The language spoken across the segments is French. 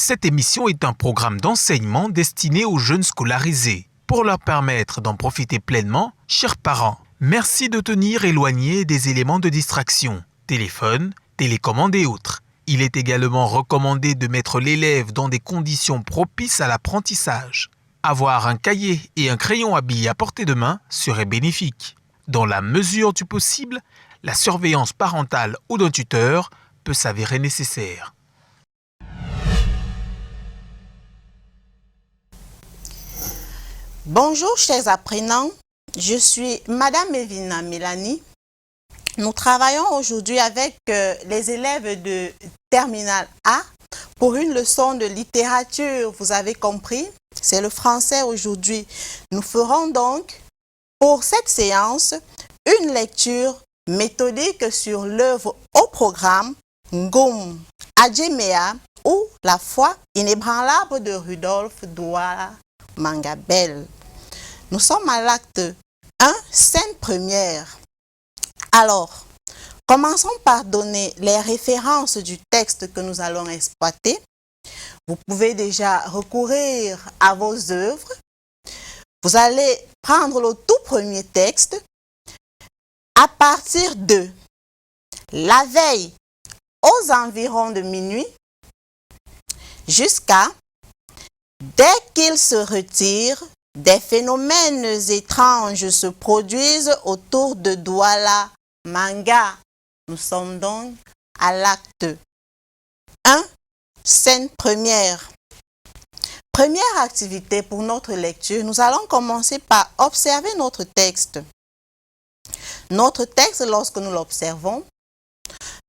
Cette émission est un programme d'enseignement destiné aux jeunes scolarisés. Pour leur permettre d'en profiter pleinement, chers parents, merci de tenir éloignés des éléments de distraction, téléphone, télécommande et autres. Il est également recommandé de mettre l'élève dans des conditions propices à l'apprentissage. Avoir un cahier et un crayon à billes à portée de main serait bénéfique. Dans la mesure du possible, la surveillance parentale ou d'un tuteur peut s'avérer nécessaire. Bonjour chers apprenants, je suis Madame Evina Mélanie. Nous travaillons aujourd'hui avec les élèves de Terminale A pour une leçon de littérature. Vous avez compris, c'est le français aujourd'hui. Nous ferons donc pour cette séance une lecture méthodique sur l'œuvre au programme Ngum Adjemea ou La foi inébranlable de Rudolf Douala Mangabel. Nous sommes à l'acte 1, scène première. Alors, commençons par donner les références du texte que nous allons exploiter. Vous pouvez déjà recourir à vos œuvres. Vous allez prendre le tout premier texte à partir de la veille aux environs de minuit jusqu'à dès qu'il se retire, des phénomènes étranges se produisent autour de Douala Manga. Nous sommes donc à l'acte 1, scène première. Première activité pour notre lecture, nous allons commencer par observer notre texte. Notre texte, lorsque nous l'observons,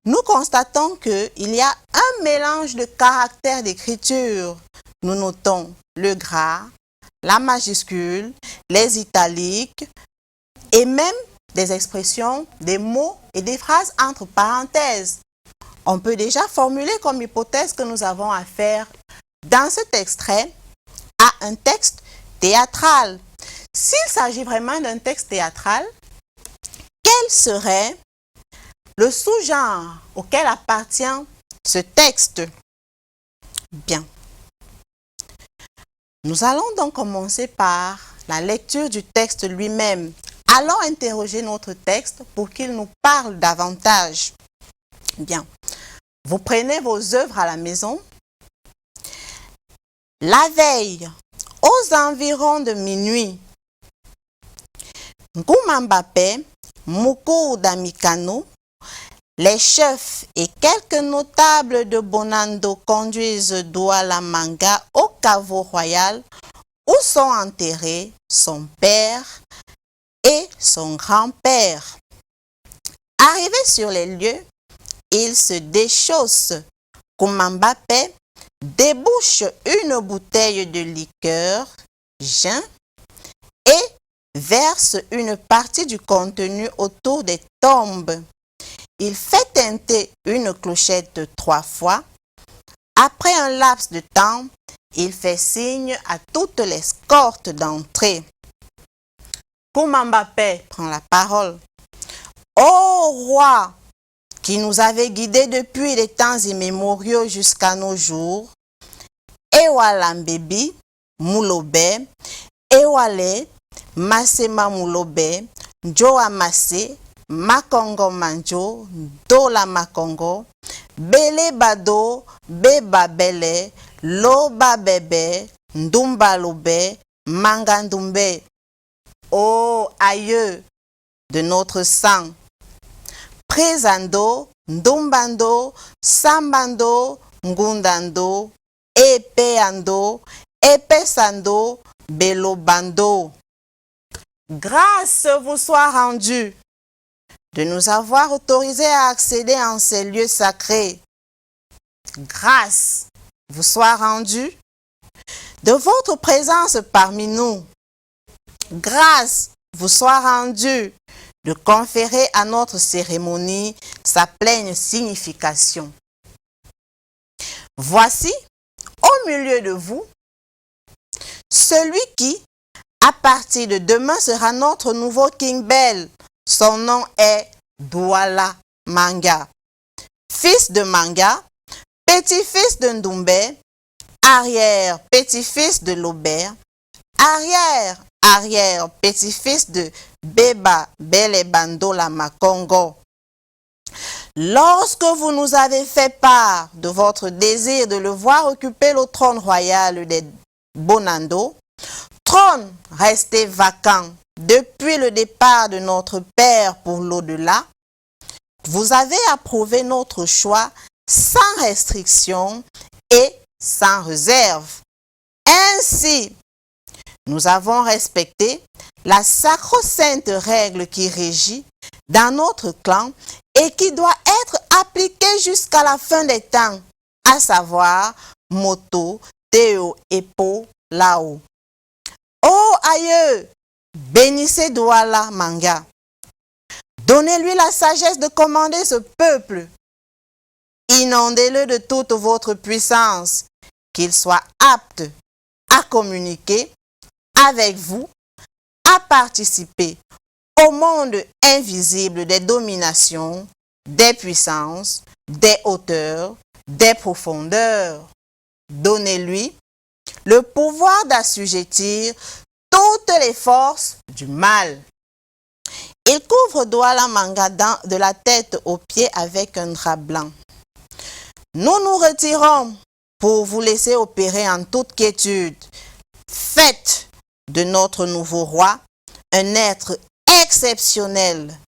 nous constatons qu'il y a un mélange de caractères d'écriture. Nous notons le gras, la majuscule, les italiques et même des expressions, des mots et des phrases entre parenthèses. On peut déjà formuler comme hypothèse que nous avons affaire dans cet extrait à un texte théâtral. S'il s'agit vraiment d'un texte théâtral, quel serait le sous-genre auquel appartient ce texte? Bien. Nous allons donc commencer par la lecture du texte lui-même. Allons interroger notre texte pour qu'il nous parle davantage. Bien. Vous prenez vos œuvres à la maison. La veille, aux environs de minuit, Nguma Mbappé, Mukuru Damikano, les chefs et quelques notables de Bonando conduisent Douala Manga au caveau royal où sont enterrés son père et son grand-père. Arrivés sur les lieux, ils se déchaussent. Kumambapé débouche une bouteille de liqueur, gin, et verse une partie du contenu autour des tombes. Il fait tinter une clochette 3 fois. Après un laps de temps, il fait signe à toute l'escorte d'entrer. Kumambapé prend la parole. Ô roi, qui nous avait guidés depuis les temps immémoriaux jusqu'à nos jours, Ewalambebi, Moulobe, Ewale, Masema Moulobe, Njoa Masse, Makongo Manjo, Dola Makongo, Bele Bado, Beba Bele, Loba Bebe, Ndumba Lobe, Mangandumbe. Ô aïeux de notre sang, Présando, Ndumbando, Sambando, Ngundando, Epeando, Epesando, Belobando. Grâce vous soit rendue de nous avoir autorisés à accéder en ces lieux sacrés. Grâce vous soit rendue de votre présence parmi nous. Grâce vous soit rendue de conférer à notre cérémonie sa pleine signification. Voici, au milieu de vous, celui qui, à partir de demain, sera notre nouveau King Bell. Son nom est Douala Manga. Fils de Manga, petit-fils de Ndumbe, arrière-petit-fils de Lobert, arrière-petit-fils de Beba Belebandola Makongo. Lorsque vous nous avez fait part de votre désir de le voir occuper le trône royal des Bonando, trône resté vacant depuis le départ de notre Père pour l'au-delà, vous avez approuvé notre choix sans restriction et sans réserve. Ainsi, nous avons respecté la sacro-sainte règle qui régit dans notre clan et qui doit être appliquée jusqu'à la fin des temps, à savoir Moto, Théo, Epo, Lao. Oh aïeux, bénissez Douala Manga. Donnez-lui la sagesse de commander ce peuple. Inondez-le de toute votre puissance, qu'il soit apte à communiquer avec vous, à participer au monde invisible des dominations, des puissances, des hauteurs, des profondeurs. Donnez-lui le pouvoir d'assujettir toutes les forces du mal. Il couvre Douala Manga de la tête aux pieds avec un drap blanc. Nous nous retirons pour vous laisser opérer en toute quiétude. Faites de notre nouveau roi un être exceptionnel,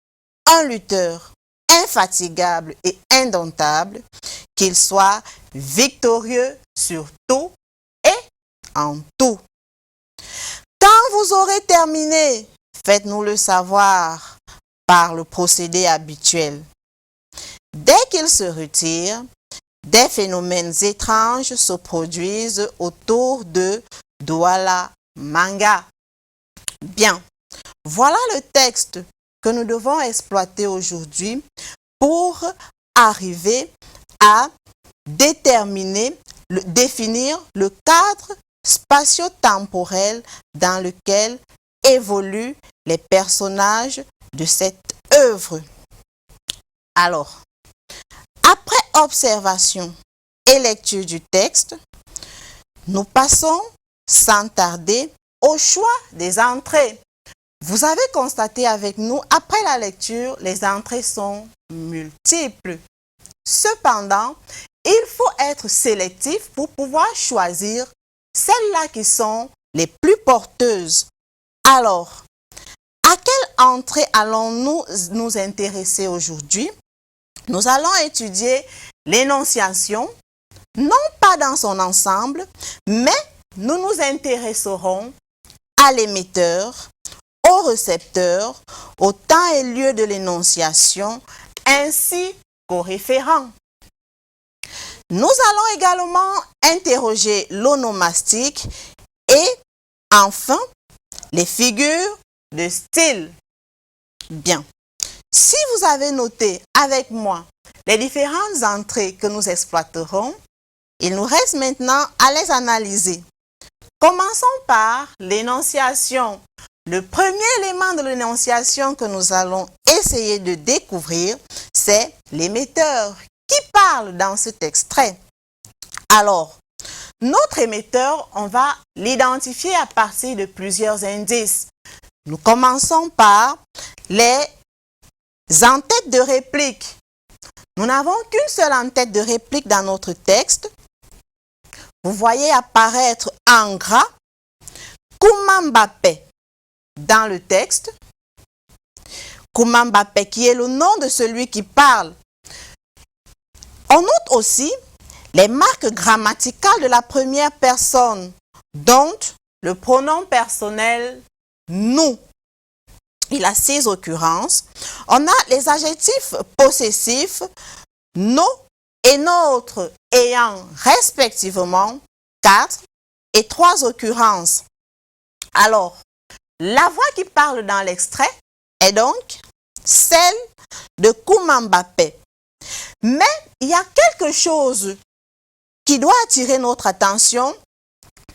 un lutteur infatigable et indomptable, qu'il soit victorieux sur tout et en tout. Quand vous aurez terminé, faites-nous le savoir par le procédé habituel. Dès qu'il se retire, des phénomènes étranges se produisent autour de Douala Manga. Bien, voilà le texte que nous devons exploiter aujourd'hui pour arriver à définir le cadre spatio-temporel dans lequel évoluent les personnages de cette œuvre. Alors, après observation et lecture du texte, nous passons sans tarder au choix des entrées. Vous avez constaté avec nous, après la lecture, les entrées sont multiples. Cependant, il faut être sélectif pour pouvoir choisir celles-là qui sont les plus porteuses. Alors, à quelle entrée allons-nous nous intéresser aujourd'hui? Nous allons étudier l'énonciation, non pas dans son ensemble, mais nous nous intéresserons à l'émetteur, au récepteur, au temps et lieu de l'énonciation, ainsi qu'au référent. Nous allons également interroger l'onomastique et enfin les figures de style. Bien. Si vous avez noté avec moi les différentes entrées que nous exploiterons, il nous reste maintenant à les analyser. Commençons par l'énonciation. Le premier élément de l'énonciation que nous allons essayer de découvrir, c'est l'émetteur qui parle dans cet extrait. Alors, notre émetteur, on va l'identifier à partir de plusieurs indices. Nous commençons par les en-têtes de réplique. Nous n'avons qu'une seule en-tête de réplique dans notre texte. Vous voyez apparaître en gras Koumambape dans le texte. Koumambape qui est le nom de celui qui parle. On note aussi les marques grammaticales de la première personne, dont le pronom personnel nous. Il a 6 occurrences. On a les adjectifs possessifs nos et notre ayant respectivement 4 et 3 occurrences. Alors, la voix qui parle dans l'extrait est donc celle de Koumambape. Mais il y a quelque chose qui doit attirer notre attention.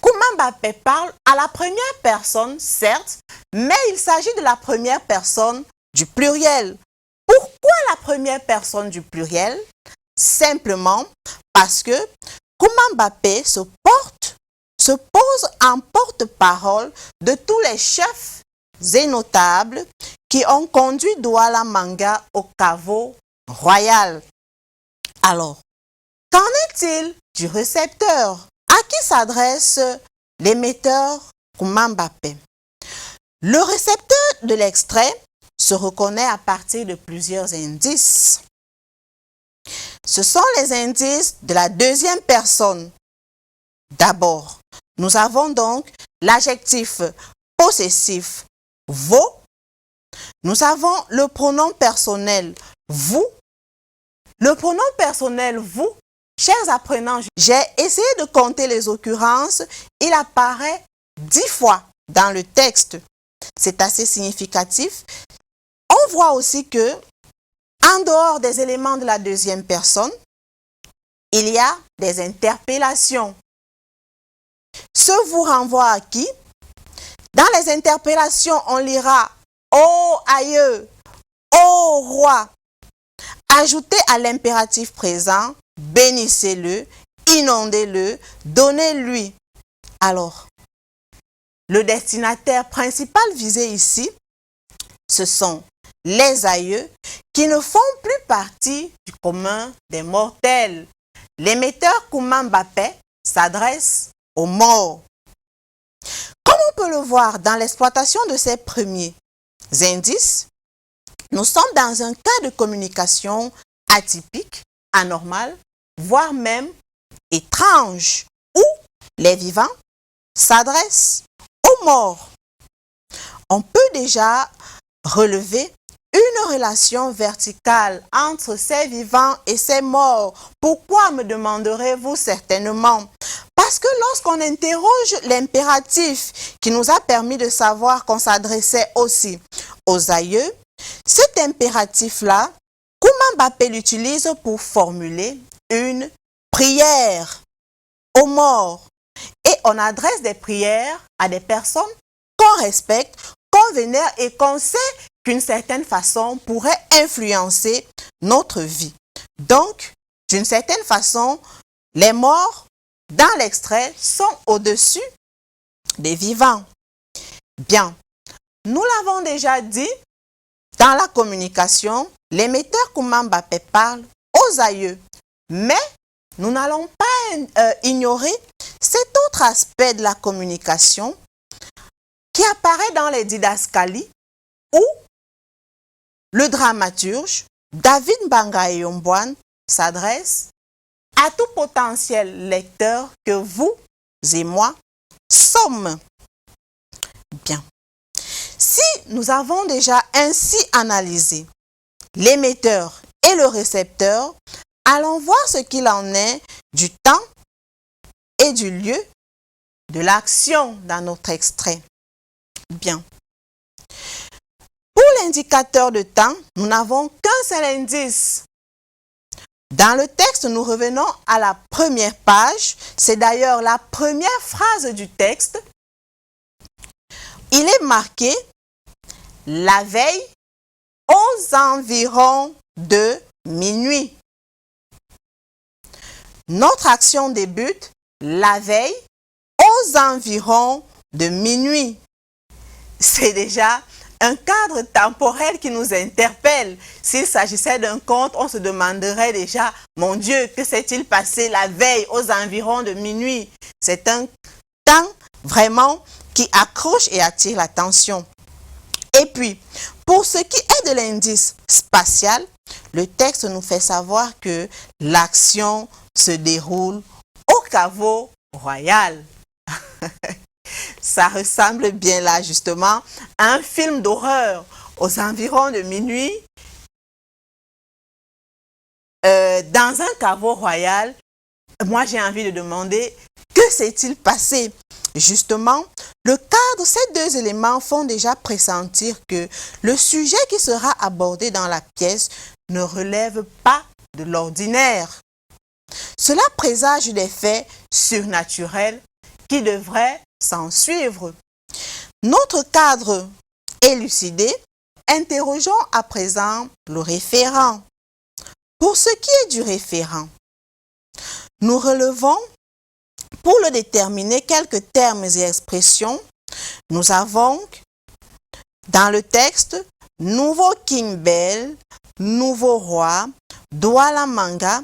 Koumambape parle à la première personne, certes, mais il s'agit de la première personne du pluriel. Pourquoi la première personne du pluriel? Simplement parce que Kouma Mbappé se pose en porte-parole de tous les chefs et notables qui ont conduit Douala Manga au caveau royal. Alors, qu'en est-il du récepteur? À qui s'adresse l'émetteur Kouma Mbappé? Le récepteur de l'extrait se reconnaît à partir de plusieurs indices. Ce sont les indices de la deuxième personne. D'abord, nous avons donc l'adjectif possessif « vos ». Nous avons le pronom personnel « vous ». Le pronom personnel « vous », chers apprenants, j'ai essayé de compter les occurrences. Il apparaît 10 fois dans le texte. C'est assez significatif. On voit aussi que, en dehors des éléments de la deuxième personne, il y a des interpellations. Ce vous renvoie à qui? Dans les interpellations, on lira « Ô aïeux »,« Ô roi ». Ajoutez à l'impératif présent « Bénissez-le »,« Inondez-le »,« Donnez-lui ». Alors, le destinataire principal visé ici, ce sont les aïeux qui ne font plus partie du commun des mortels. L'émetteur Kouma Mbappé s'adresse aux morts. Comme on peut le voir dans l'exploitation de ces premiers indices, nous sommes dans un cas de communication atypique, anormal, voire même étrange, où les vivants s'adressent aux morts. On peut déjà relever une relation verticale entre ces vivants et ces morts. Pourquoi, me demanderez-vous certainement? Parce que lorsqu'on interroge l'impératif qui nous a permis de savoir qu'on s'adressait aussi aux aïeux, cet impératif-là, Kouma Mbappé l'utilise pour formuler une prière aux morts. Et on adresse des prières à des personnes qu'on respecte, qu'on vénère et qu'on sait qu'une certaine façon pourrait influencer notre vie. Donc, d'une certaine façon, les morts, dans l'extrait, sont au-dessus des vivants. Bien, nous l'avons déjà dit, dans la communication, l'émetteur Kouma Mbappé parle aux aïeux. Mais nous n'allons pas ignorer cet autre aspect de la communication qui apparaît dans les didascalies où le dramaturge David Mbanga Yombouane s'adresse à tout potentiel lecteur que vous et moi sommes. Bien. Si nous avons déjà ainsi analysé l'émetteur et le récepteur, allons voir ce qu'il en est du temps et du lieu de l'action dans notre extrait. Bien. Pour l'indicateur de temps, nous n'avons qu'un seul indice. Dans le texte, nous revenons à la première page. C'est d'ailleurs la première phrase du texte. Il est marqué « La veille aux environs de minuit ». Notre action débute la veille aux environs de minuit. C'est déjà un cadre temporel qui nous interpelle. S'il s'agissait d'un conte, on se demanderait déjà, mon Dieu, que s'est-il passé la veille aux environs de minuit? C'est un temps vraiment qui accroche et attire l'attention. Et puis, pour ce qui est de l'indice spatial, le texte nous fait savoir que l'action se déroule au caveau royal. Ça ressemble bien là justement à un film d'horreur aux environs de minuit dans un caveau royal. Moi j'ai envie de demander, que s'est-il passé? Justement, le cadre, ces deux éléments font déjà pressentir que le sujet qui sera abordé dans la pièce ne relève pas de l'ordinaire. Cela présage des faits surnaturels qui devraient s'en suivre. Notre cadre élucidé, interrogeons à présent le référent. Pour ce qui est du référent, nous relevons, pour le déterminer, quelques termes et expressions. Nous avons dans le texte nouveau King Bell, nouveau roi, Douala Manga.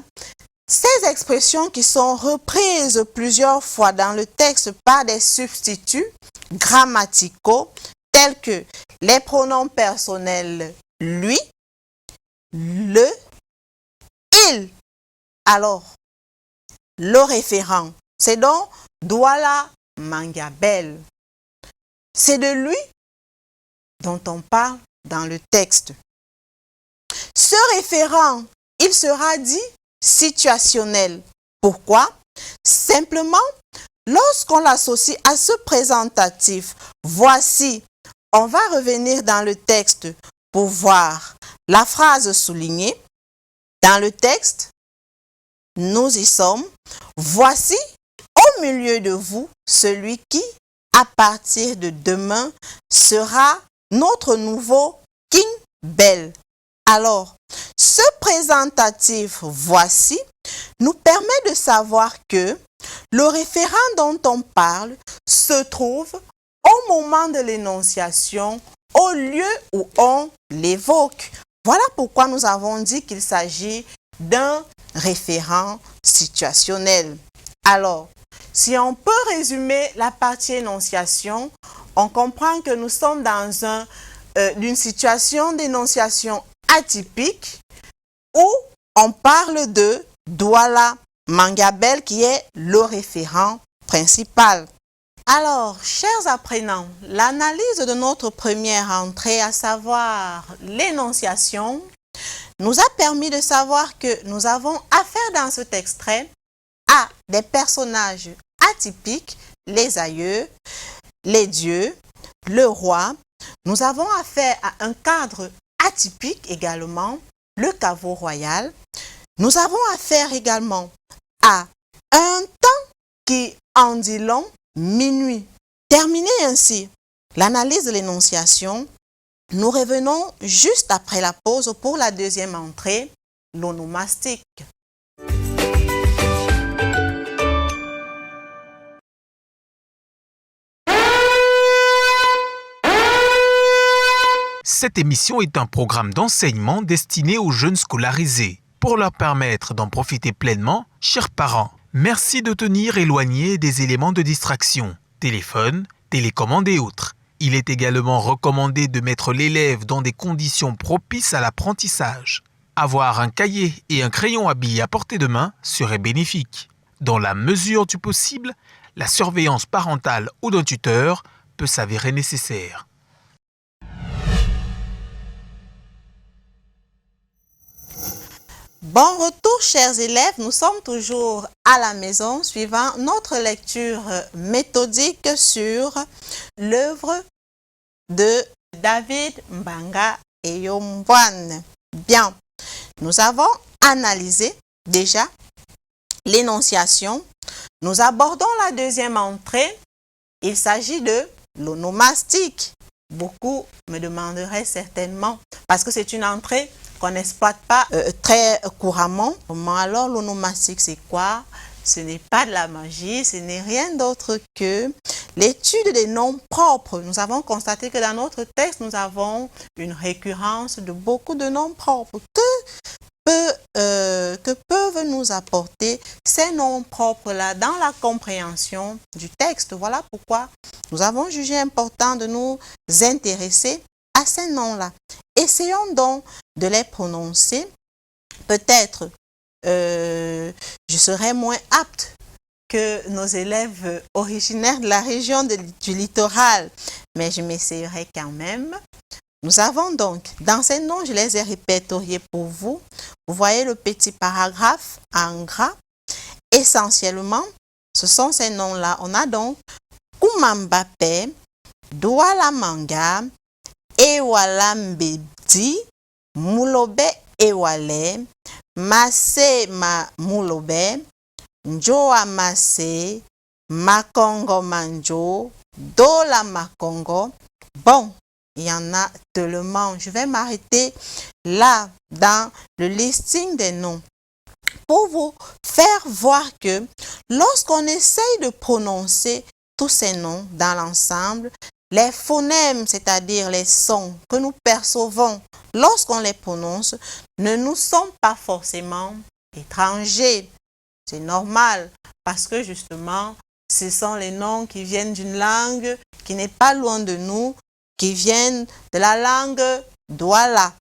Ces expressions qui sont reprises plusieurs fois dans le texte par des substituts grammaticaux tels que les pronoms personnels lui, le, il. Alors, le référent, c'est donc Douala Manga Bell. C'est de lui dont on parle dans le texte. Ce référent, il sera dit situationnel. Pourquoi? Simplement, lorsqu'on l'associe à ce présentatif, voici, on va revenir dans le texte pour voir la phrase soulignée. Dans le texte, nous y sommes. Voici au milieu de vous celui qui, à partir de demain, sera notre nouveau King Bell. Alors, ce présentatif voici nous permet de savoir que le référent dont on parle se trouve au moment de l'énonciation, au lieu où on l'évoque. Voilà pourquoi nous avons dit qu'il s'agit d'un référent situationnel. Alors, si on peut résumer la partie énonciation, on comprend que nous sommes dans une situation d'énonciation atypique où on parle de Douala Manga Bell qui est le référent principal. Alors, chers apprenants, l'analyse de notre première entrée, à savoir l'énonciation, nous a permis de savoir que nous avons affaire dans cet extrait à des personnages atypiques, les aïeux, les dieux, le roi. Nous avons affaire à un cadre atypique également, le caveau royal. Nous avons affaire également à un temps qui en dit long, minuit. Terminé ainsi l'analyse de l'énonciation, nous revenons juste après la pause pour la deuxième entrée, l'onomastique. Cette émission est un programme d'enseignement destiné aux jeunes scolarisés. Pour leur permettre d'en profiter pleinement, chers parents, merci de tenir éloigné des éléments de distraction, téléphone, télécommande et autres. Il est également recommandé de mettre l'élève dans des conditions propices à l'apprentissage. Avoir un cahier et un crayon à billes à portée de main serait bénéfique. Dans la mesure du possible, la surveillance parentale ou d'un tuteur peut s'avérer nécessaire. Bon retour, chers élèves. Nous sommes toujours à la maison suivant notre lecture méthodique sur l'œuvre de David Mbanga Eyombwane. Bien, nous avons analysé déjà l'énonciation. Nous abordons la deuxième entrée. Il s'agit de l'onomastique. Beaucoup me demanderaient certainement, parce que c'est une entrée qu'on n'exploite pas très couramment. Alors l'onomastique, c'est quoi? Ce n'est pas de la magie, ce n'est rien d'autre que l'étude des noms propres. Nous avons constaté que dans notre texte, nous avons une récurrence de beaucoup de noms propres. Que peuvent nous apporter ces noms propres-là dans la compréhension du texte? Voilà pourquoi nous avons jugé important de nous intéresser à ces noms-là. Essayons donc de les prononcer. Peut-être je serai moins apte que nos élèves originaires de la région du littoral, mais je m'essayerai quand même. Nous avons donc, dans ces noms, je les ai répertoriés pour vous. Vous voyez le petit paragraphe en gras. Essentiellement, ce sont ces noms-là. On a donc Kumambape, Douala Manga, Ewala Mbedi, Mulobe Ewale, Mase Ma Mulobe, Njoa Mase, Makongo Manjo, Dola Makongo. Bon, il y en a tellement. Je vais m'arrêter là dans le listing des noms. pour vous faire voir que lorsqu'on essaye de prononcer tous ces noms dans l'ensemble, les phonèmes, c'est-à-dire les sons que nous percevons lorsqu'on les prononce, ne nous sont pas forcément étrangers. C'est normal parce que justement, ce sont les noms qui viennent d'une langue qui n'est pas loin de nous, qui viennent de la langue Douala.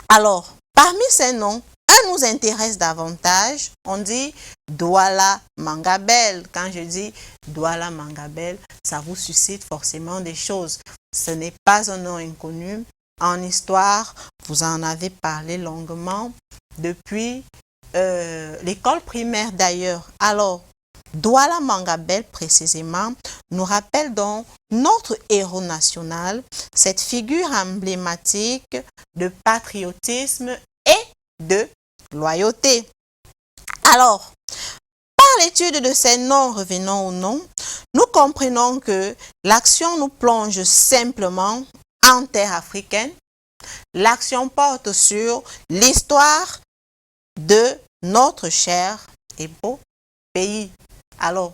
Alors, parmi ces noms, un nous intéresse davantage. On dit Douala Mangabel. Quand je dis Douala Mangabel, ça vous suscite forcément des choses. Ce n'est pas un nom inconnu. En histoire, vous en avez parlé longuement depuis l'école primaire d'ailleurs. Alors, Douala Mangabel précisément nous rappelle donc notre héros national, cette figure emblématique de patriotisme et de loyauté. Alors, par l'étude de ces noms, revenons aux noms, nous comprenons que l'action nous plonge simplement en terre africaine. L'action porte sur l'histoire de notre cher et beau pays. Alors,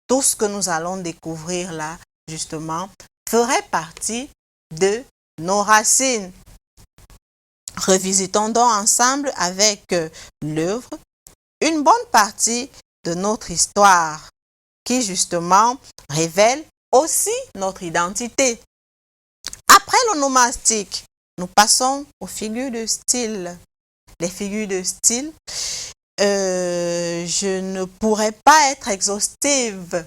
tout ce que nous allons découvrir là, justement, ferait partie de nos racines. Revisitons donc ensemble avec l'œuvre une bonne partie de notre histoire qui, justement, révèle aussi notre identité. Après l'onomastique, nous passons aux figures de style. Les figures de style, je ne pourrais pas être exhaustive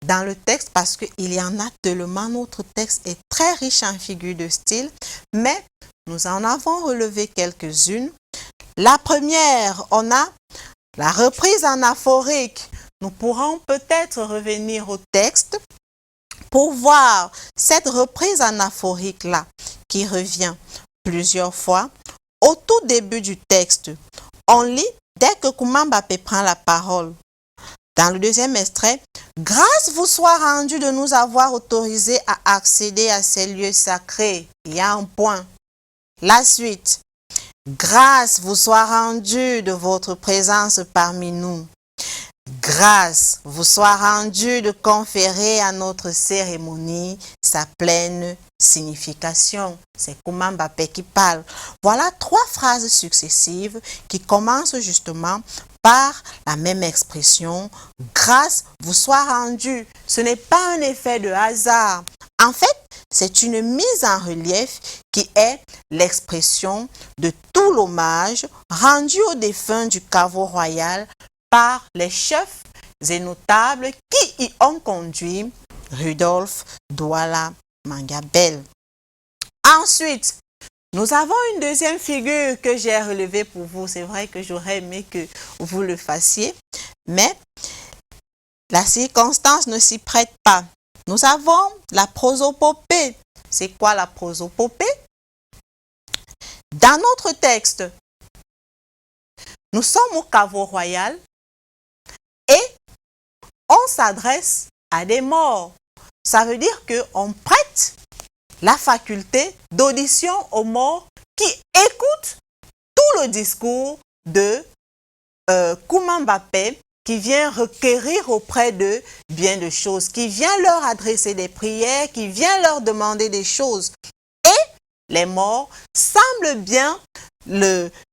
dans le texte parce qu'il y en a tellement. Notre texte est très riche en figures de style, mais nous en avons relevé quelques-unes. La première, on a la reprise anaphorique. Nous pourrons peut-être revenir au texte pour voir cette reprise anaphorique-là qui revient plusieurs fois. Au tout début du texte, on lit dès que Koumambapé prend la parole. Dans le deuxième extrait, « Grâce vous soit rendue de nous avoir autorisés à accéder à ces lieux sacrés. » Il y a un point. La suite, « Grâce vous soit rendue de votre présence parmi nous. » Grâce vous soit rendue de conférer à notre cérémonie sa pleine signification. C'est Koumambapé qui parle. Voilà trois phrases successives qui commencent justement par la même expression. Grâce vous soit rendue. Ce n'est pas un effet de hasard. En fait, c'est une mise en relief qui est l'expression de tout l'hommage rendu aux défunts du caveau royal par les chefs et notables qui y ont conduit Rudolf Douala Mangabel. Ensuite, nous avons une deuxième figure que j'ai relevée pour vous. C'est vrai que j'aurais aimé que vous le fassiez, mais la circonstance ne s'y prête pas. Nous avons la prosopopée. C'est quoi la prosopopée? Dans notre texte, nous sommes au caveau royal et on s'adresse à des morts. Ça veut dire qu'on prête la faculté d'audition aux morts qui écoutent tout le discours de Koumambapé, qui vient requérir auprès d'eux bien de choses, qui vient leur adresser des prières, qui vient leur demander des choses. Et les morts semblent bien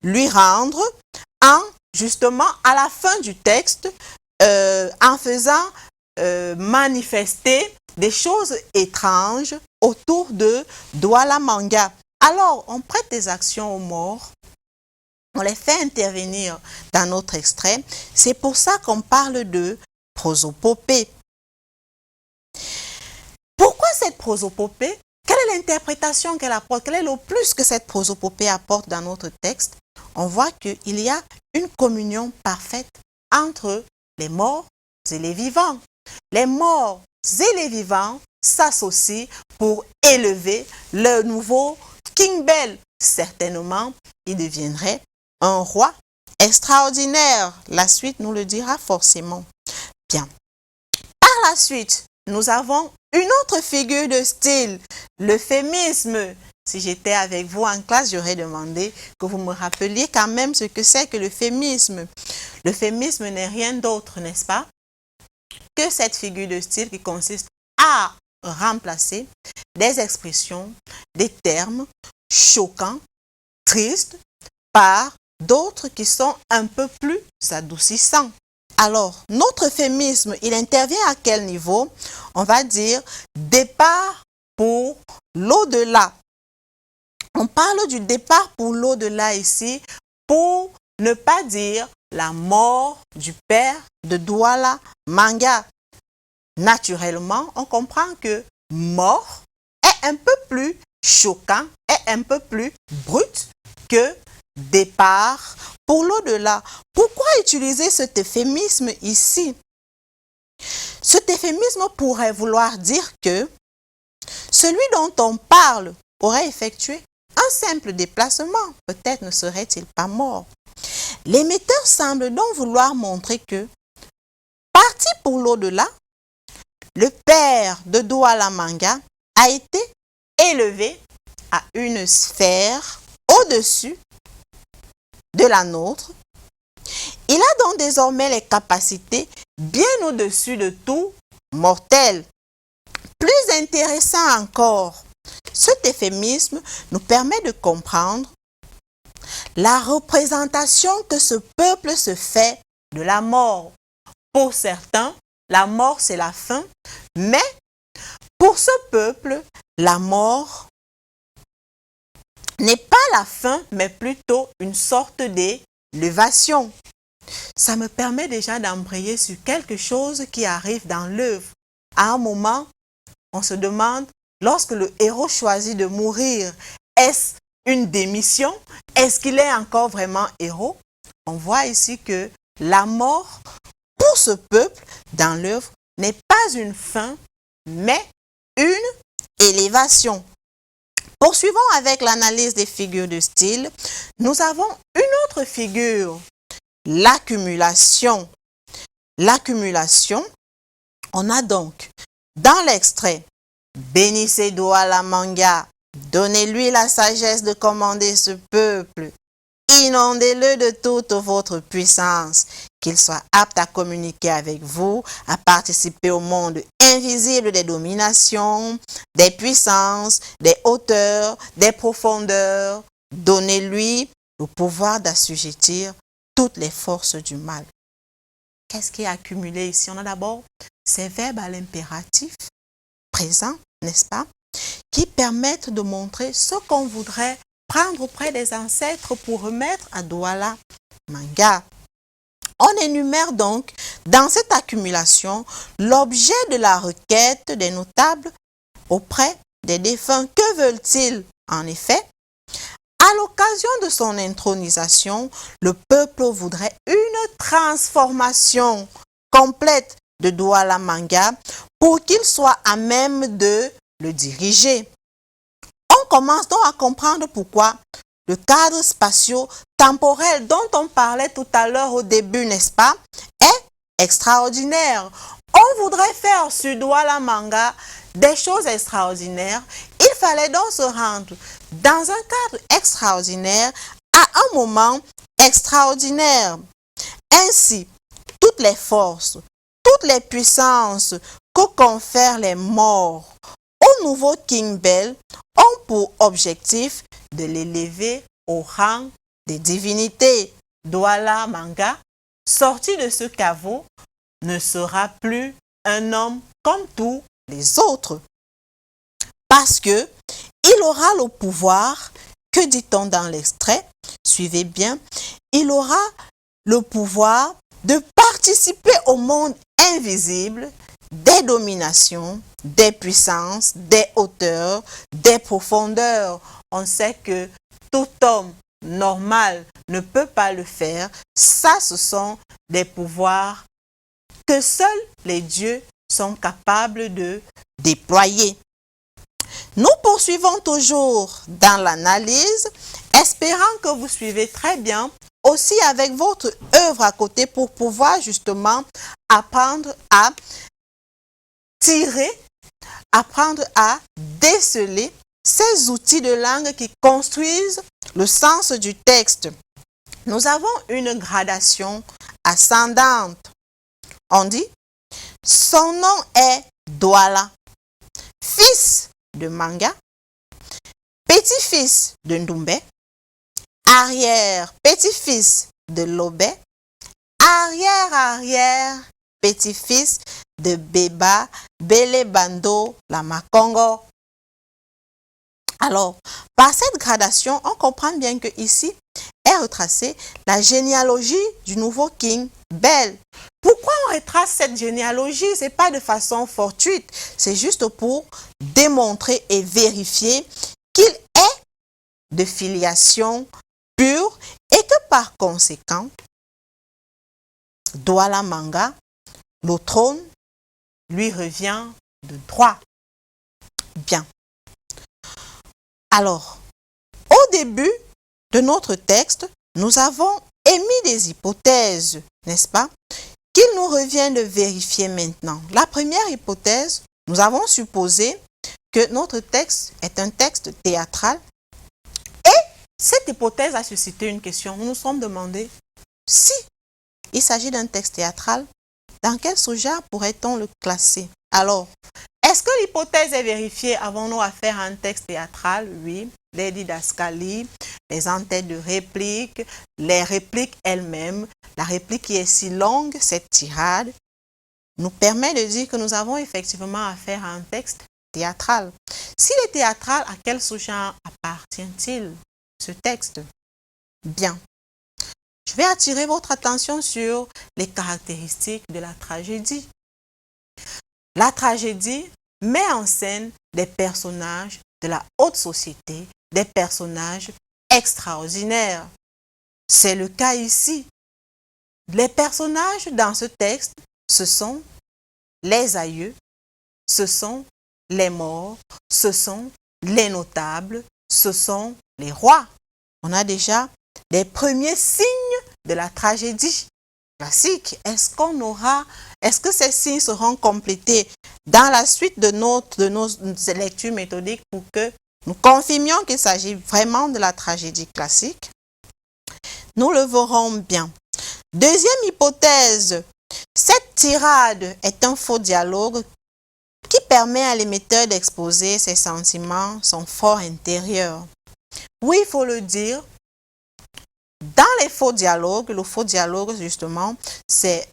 lui rendre en, justement, à la fin du texte, en faisant manifester des choses étranges autour de Douala Manga. Alors, on prête des actions aux morts, on les fait intervenir dans notre extrait. C'est pour ça qu'on parle de prosopopée. Pourquoi cette prosopopée? Quelle est l'interprétation qu'elle apporte? Quel est le plus que cette prosopopée apporte dans notre texte? On voit qu'il y a une communion parfaite entre les morts et les vivants. Les morts et les vivants s'associent pour élever le nouveau King Bell. Certainement, il deviendrait un roi extraordinaire. La suite nous le dira forcément. Bien. Par la suite, nous avons une autre figure de style, l'euphémisme. si j'étais avec vous en classe, j'aurais demandé que vous me rappeliez quand même ce que c'est que l'euphémisme. L'euphémisme n'est rien d'autre, n'est-ce pas, que cette figure de style qui consiste à remplacer des expressions, des termes choquants, tristes, par d'autres qui sont un peu plus adoucissants. Alors, notre euphémisme, il intervient à quel niveau? On va dire départ pour l'au-delà. On parle du départ pour l'au-delà ici pour ne pas dire la mort du père de Douala Manga. Naturellement, on comprend que mort est un peu plus choquant, est un peu plus brut que départ pour l'au-delà. Pourquoi utiliser cet euphémisme ici? Cet euphémisme pourrait vouloir dire que celui dont on parle aurait effectué un simple déplacement. Peut-être ne serait-il pas mort. L'émetteur semble donc vouloir montrer que, parti pour l'au-delà, le père de Douala Manga a été élevé à une sphère au-dessus de la nôtre. Il a donc désormais les capacités bien au-dessus de tout mortel. Plus intéressant encore, cet euphémisme nous permet de comprendre la représentation que ce peuple se fait de la mort. Pour certains, la mort c'est la fin, mais pour ce peuple, la mort n'est pas la fin, mais plutôt une sorte d'élévation. Ça me permet déjà d'embrayer sur quelque chose qui arrive dans l'œuvre. À un moment, on se demande, lorsque le héros choisit de mourir, est-ce une démission? Est-ce qu'il est encore vraiment héros? On voit ici que la mort, pour ce peuple, dans l'œuvre, n'est pas une fin, mais une élévation. Poursuivons avec l'analyse des figures de style. Nous avons une autre figure, l'accumulation. L'accumulation, on a donc dans l'extrait « Bénissez Douala Manga, donnez-lui la sagesse de commander ce peuple, inondez-le de toute votre puissance, qu'il soit apte à communiquer avec vous, à participer au monde invisible des dominations, des puissances, des hauteurs, des profondeurs. Donnez-lui le pouvoir d'assujettir toutes les forces du mal. » Qu'est-ce qui est accumulé ici? On a d'abord ces verbes à l'impératif présent, n'est-ce pas, qui permettent de montrer ce qu'on voudrait prendre auprès des ancêtres pour remettre à Douala Manga. On énumère donc dans cette accumulation l'objet de la requête des notables auprès des défunts. Que veulent-ils? En effet, à l'occasion de son intronisation, le peuple voudrait une transformation complète de Douala Manga pour qu'il soit à même de le diriger. On commence donc à comprendre pourquoi le cadre spatio-temporel dont on parlait tout à l'heure au début, n'est-ce pas, est extraordinaire. On voudrait faire sur Douala Manga des choses extraordinaires. Il fallait donc se rendre dans un cadre extraordinaire à un moment extraordinaire. Ainsi, toutes les forces, toutes les puissances que confèrent les morts au nouveau King Bell ont pour objectif de l'élever au rang des divinités. Douala Manga, sorti de ce caveau, ne sera plus un homme comme tous les autres. Parce que il aura le pouvoir, que dit-on dans l'extrait? Suivez bien, il aura le pouvoir de participer au monde invisible des dominations, des puissances, des hauteurs, des profondeurs. On sait que tout homme normal ne peut pas le faire. Ça, ce sont des pouvoirs que seuls les dieux sont capables de déployer. Nous poursuivons toujours dans l'analyse, espérant que vous suivez très bien, aussi avec votre œuvre à côté pour pouvoir justement apprendre à tirer, apprendre à déceler ces outils de langue qui construisent le sens du texte. Nous avons une gradation ascendante. On dit, son nom est Douala, fils de Manga, petit-fils de Ndoumbe, arrière-petit-fils de Lobé, arrière-arrière-petit-fils de Beba, Bele Bando, Lama Congo. Alors, par cette gradation, on comprend bien que ici est retracée la généalogie du nouveau King Bell. Pourquoi on retrace cette généalogie? Ce n'est pas de façon fortuite, c'est juste pour démontrer et vérifier qu'il est de filiation pure et que par conséquent, Douala Manga, le trône lui revient de droit. Bien. Alors, au début de notre texte, nous avons émis des hypothèses, n'est-ce pas, qu'il nous revient de vérifier maintenant. La première hypothèse, nous avons supposé que notre texte est un texte théâtral et cette hypothèse a suscité une question. Nous nous sommes demandé si il s'agit d'un texte théâtral, dans quel sous-genre pourrait-on le classer? Alors, est-ce que l'hypothèse est vérifiée? Avons-nous affaire à un texte théâtral? Oui. Les didascalies, les entêtes de répliques, les répliques elles-mêmes, la réplique qui est si longue, cette tirade, nous permet de dire que nous avons effectivement affaire à un texte théâtral. S'il est théâtral, à quel sous-genre appartient-il, ce texte? Bien. Je vais attirer votre attention sur les caractéristiques de la tragédie. La tragédie met en scène des personnages de la haute société, des personnages extraordinaires. C'est le cas ici. Les personnages dans ce texte, ce sont les aïeux, ce sont les morts, ce sont les notables, ce sont les rois. On a déjà les premiers signes de la tragédie classique. Est-ce que ces signes seront complétés dans la suite de nos lectures méthodiques pour que nous confirmions qu'il s'agit vraiment de la tragédie classique? Nous le verrons bien. Deuxième hypothèse, cette tirade est un faux dialogue qui permet à l'émetteur d'exposer ses sentiments, son fort intérieur. Oui, il faut le dire, dans les faux dialogues, le faux dialogue justement, c'est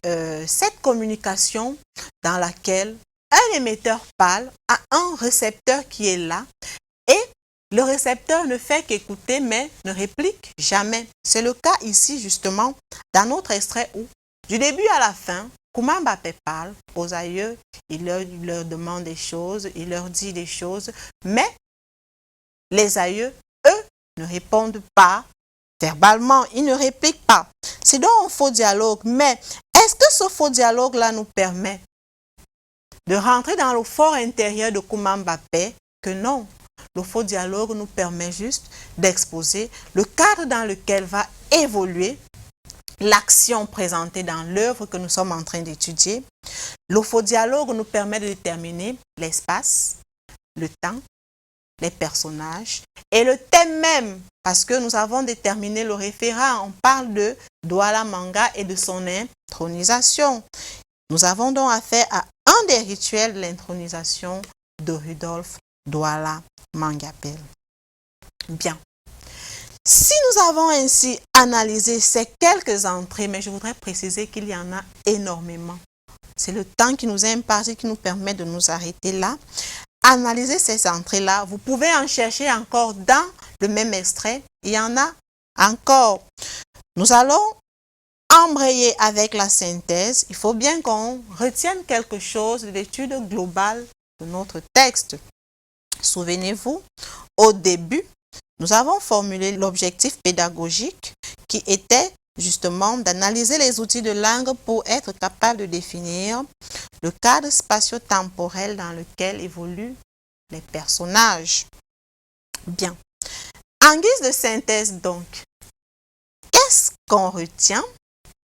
cette communication dans laquelle un émetteur parle à un récepteur qui est là et le récepteur ne fait qu'écouter mais ne réplique jamais. C'est le cas ici justement dans notre extrait où du début à la fin, Kouma Mbappé parle aux aïeux, il leur demande des choses, il leur dit des choses, mais les aïeux, eux, ne répondent pas verbalement, ils ne répliquent pas. C'est donc un faux dialogue, mais est-ce que ce faux dialogue-là nous permet de rentrer dans le fort intérieur de Kouma Mbappé? Que non. Le faux dialogue nous permet juste d'exposer le cadre dans lequel va évoluer l'action présentée dans l'œuvre que nous sommes en train d'étudier. Le faux dialogue nous permet de déterminer l'espace, le temps, les personnages et le thème même, parce que nous avons déterminé le référent. On parle de Douala Manga et de son intronisation. Nous avons donc affaire à un des rituels de l'intronisation de Rudolf Douala Manga Bell. Bien. Si nous avons ainsi analysé ces quelques entrées, mais je voudrais préciser qu'il y en a énormément. C'est le temps qui nous est imparti qui nous permet de nous arrêter là. Analyser ces entrées-là, vous pouvez en chercher encore dans le même extrait. Il y en a encore. Nous allons embrayer avec la synthèse. Il faut bien qu'on retienne quelque chose de l'étude globale de notre texte. Souvenez-vous, au début, nous avons formulé l'objectif pédagogique qui était justement d'analyser les outils de langue pour être capable de définir le cadre spatio-temporel dans lequel évoluent les personnages. Bien. En guise de synthèse donc, qu'est-ce qu'on retient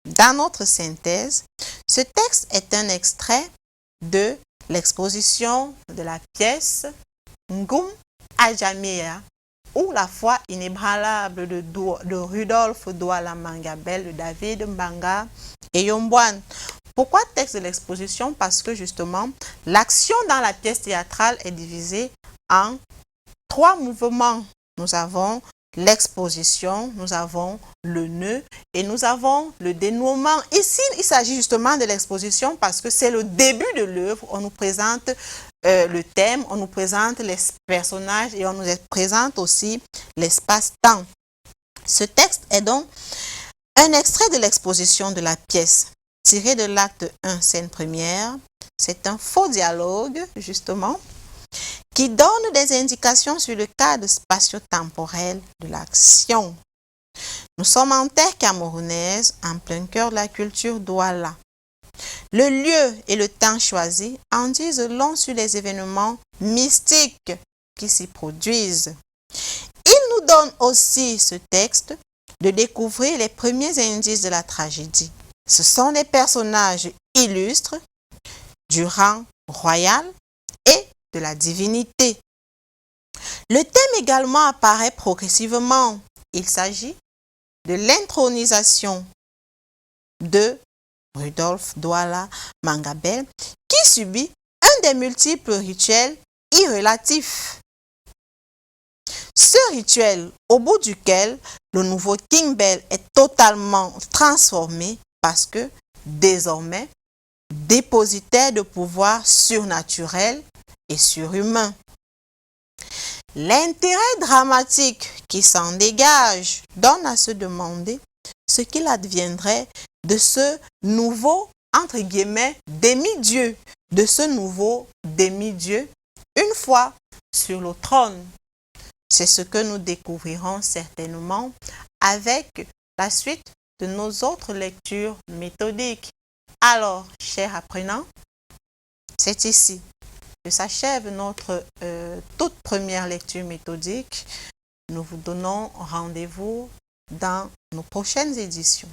dans notre synthèse? Ce texte est un extrait de l'exposition de la pièce Ngoum Ajamea ou la foi inébranlable de Rudolf Douala Mangabel, de David Mbanga et Yombouane. Pourquoi texte de l'exposition? Parce que justement, l'action dans la pièce théâtrale est divisée en 3 mouvements. Nous avons l'exposition, nous avons le nœud et nous avons le dénouement. Ici, il s'agit justement de l'exposition parce que c'est le début de l'œuvre. On nous présente le thème, on nous présente les personnages et on nous présente aussi l'espace-temps. Ce texte est donc un extrait de l'exposition de la pièce, tiré de l'acte 1, scène première. C'est un faux dialogue, justement, qui donne des indications sur le cadre spatio-temporel de l'action. Nous sommes en terre camerounaise, en plein cœur de la culture Douala. Le lieu et le temps choisis en disent long sur les événements mystiques qui s'y produisent. Il nous donne aussi, ce texte, de découvrir les premiers indices de la tragédie. Ce sont des personnages illustres du rang royal et de la divinité. Le thème également apparaît progressivement. Il s'agit de l'intronisation de Rudolf Douala Mangabel qui subit un des multiples rituels irrélatifs. Ce rituel, au bout duquel le nouveau King Bell est totalement transformé parce que désormais dépositaire de pouvoir surnaturel et surhumain. L'intérêt dramatique qui s'en dégage donne à se demander ce qu'il adviendrait de ce nouveau, entre guillemets, demi-dieu, de ce nouveau demi-dieu, une fois sur le trône. C'est ce que nous découvrirons certainement avec la suite de nos autres lectures méthodiques. Alors, chers apprenants, c'est ici que s'achève notre toute première lecture méthodique. Nous vous donnons rendez-vous dans nos prochaines éditions.